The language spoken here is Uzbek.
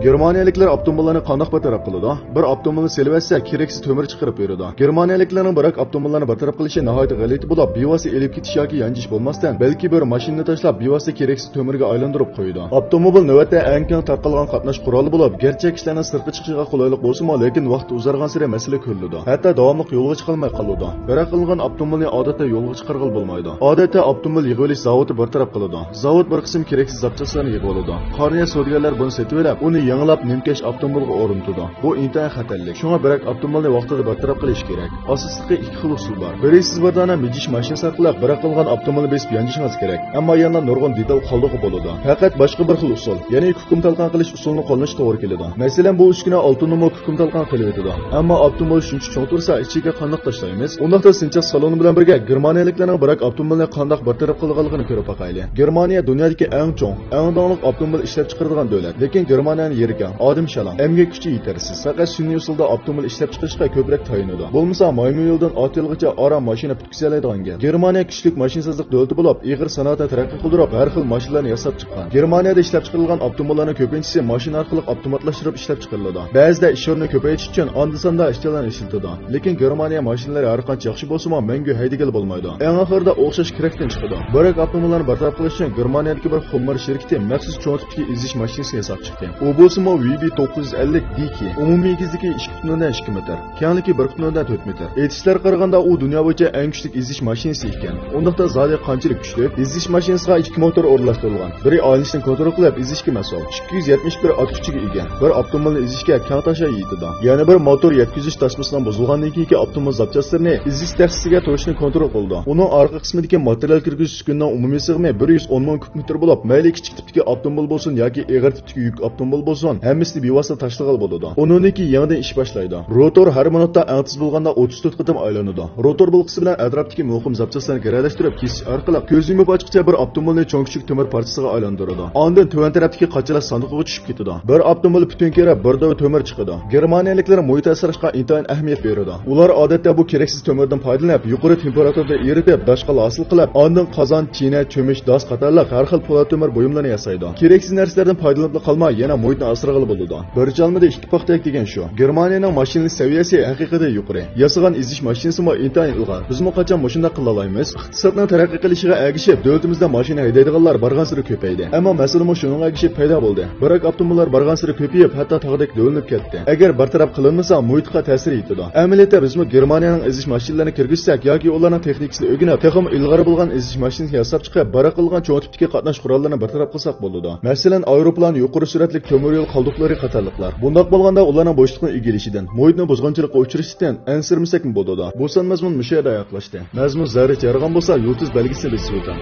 Germaniyaliklar avtomobillarni qanday bartaraf qiladi? Bir avtomobilni selvatsa, keraksiz to'mir chiqarib beradi. Germaniyaliklarning biroq avtomobillarni bartaraf qilishi nihoyat g'alati bo'lib, bevosita elib ketish yoki yanjish bo'lmasdan, balki bir mashinani tashlab bevosita keraksiz to'mirga aylantirib qo'yadi. Avtomobil navbatda eng keng tarqalgan qatnash quroli bo'lib, garchi kishilarning sirtqa chiqishiga qulaylik bo'lsa-mu, lekin vaqt uzargan sari masala ko'riladi. Hatto davomli yo'lga chiqolmay qoladi. Biroq qilgan avtomobilni odatda yo'lga chiqarg'il bo'lmaydi. Odatda avtomobil yig'ilish zavodi bartaraf qiladi. Zavod bir qism keraksiz zapchastlarni yig'ib oladi. Qariya savdogarlar buni sotib olib, uni yangilab nimkash avtomobilga o'rnatadi. Bu intayin xatarli. Shunga biroq avtomobilni vaqtida bartaraf qilish kerak. Asosida ikki xil usul bor. Biri siz bir dona mijish mashinasi orqali biroq qilgan avtomobilni besib yanjishingiz kerak. Ammo yana nurg'un detal qoldig'i bo'ladi. Faqat boshqa bir xil usul, ya'ni hukm talqon qilish usulini qo'llash to'g'ri keladi. Masalan, bu uskuna oltin numa hukm talqon qilyotidi. Ammo avtomobil shuncha cho'ng tursa, ichiga qanday tashlaymiz? Undaqda sincha saloni bilan birga germaniyaliklarning biroq avtomobilni qanday bartaraf qilganligini ko'rib boqaylik. Germaniya dunyodagi eng cho'ng, eng dongliq avtomobil ishlab chiqaradigan davlat. Lekin Germaniyaning yeriga odim shalam, emgak kuchi yetarsiz. Faqat sun'iy usulda avtomobil ishlab chiqarishga ko'proq tayinadi. Bo'lmasa maymun yo'ldan 6 yilgacha ora mashina bitkizoladigan gap. Germaniya kuchli mashinasozlik davlati bo'lib, ig'ir sanoatda taraqqiy qildirib, har xil mashinalarni yasab chiqqan. Germaniyada ishlab chiqarilgan avtomobillarning ko'pinchisi mashina orqali avtomatlashtirib ishlab chiqariladi. Ba'zida ish o'rnini ko'paytirish uchun onda-sonda ishchilarni ishlatiladi. Lekin Germaniya mashinalari har qancha yaxshi bo'lsa-mu, mangu haydagil bo'lmaydi. Eng oxirida o'xshash kirakdan chiqadi. Biroq avtomobillarni bartaraf qilish uchun Germaniyadagi bir xumar shirkati maxsus cho'ng tipdagi izish mashinasi yasab chiqqan. U bo'lsa-mu VB 950 DK. Umumiy egizligi 2.2 metr, kengligi 1.4 metr. Aytishlar qaraganda u dunyo bo'yicha eng kuchli izish mashinasi ekan. Undaqda zodi qanchalik kuchli? Izish mashinasiga 2 motor o'rnashtirilgan. Biri olinishni kontrol qilib izishga mas'ul. 271 ot kuchiga ega. Bir avtomobilni izishga keng tasha yetadi. Yana bir motor yetkazish tasmasidan buzilgandan keyingi avtomobil zapchastlarini izish taxtasiga to'shni kontrol qildi. Uning orqa qismidagi material kirgizish uskundan umumiy sig'imi 110 ming kub metr bo'lib, mayli kichik tipdagi avtomobil bo'lsin yoki og'ir tipdagi yuk avtomobil bo'lsin, hammasini bevosita tashlagan bo'ladi. Uningki yangidan ish boshlaydi. Rotor har minutda eng tez bo'lganda 34 qatam aylanadi. Rotor bulqisi bilan atrofdagi muhim zapchastlarni g'iralashtirib kesish orqali ko'z yumib ochqicha bir avtomobilni cho'ng-kichik temir parchasiga aylantiradi. Ondan tuvan tarafdagi qachalar sandiqiga tushib ketadi. Bir avtomobil butun kera bir dov temir chiqadi. Germaniyaliklar muhit asrashga intayin ahamiyat beradi. Ular odatda bu keraksiz temirdan foydalanib, yuqori temperaturada eritib, dashqal hosil qilib, ondan qozon, china, cho'mish, dos qatorliq har xil po'lat temir buyumlarni yasaydi. Keraksiz narsalardan foydalanib qolmay, yana muhitni asrag'ili bo'ladi. Bir chalmada ikki paxtak degan shu. Germaniyaning mashinalik saviyasi haqiqatda yuqori. Yasagan izish mashinasi mo intayin ilg'or. Biz mo qachon mashina qila olamiz? Iqtisodning taraqqiy qilishiga ergishib, davlatimizda mashina haydaydiganlar bargan sari ko'paydi. Ammo masala mo shuning ergishib paydo bo'ldi. Biroq avtomobillar bargan sari ko'payib, hatto tog'dek do'linib ketdi. Agar bartaraf qilinmasa, muhitga ta'sir etadi. Amaliyotda biz mo Germaniyaning izish mashinalarini kirgizsak yoki ularning texnikasini o'rganib, texnik ilg'or bo'lgan izish mashinasini yasab chiqib, baraq qilgan cho'ng tipdagi qatnash qurollarini bartaraf qilsak bo'ladi. Masalan, aeroplan, yuqori sur'atli temir yo'l qoldiqlari qatorliqlar. Bundoq bo'lganda ularning bo'shliqni egallishidan, muhitni buzg'unchilikqa uchrashidan ansirmasak bo'ladi. Bu san mazmun musha yerda oyoqlashdi. Mazmun zarra yarg'an bo'lsa, yulduz belgisini besib o'tadi.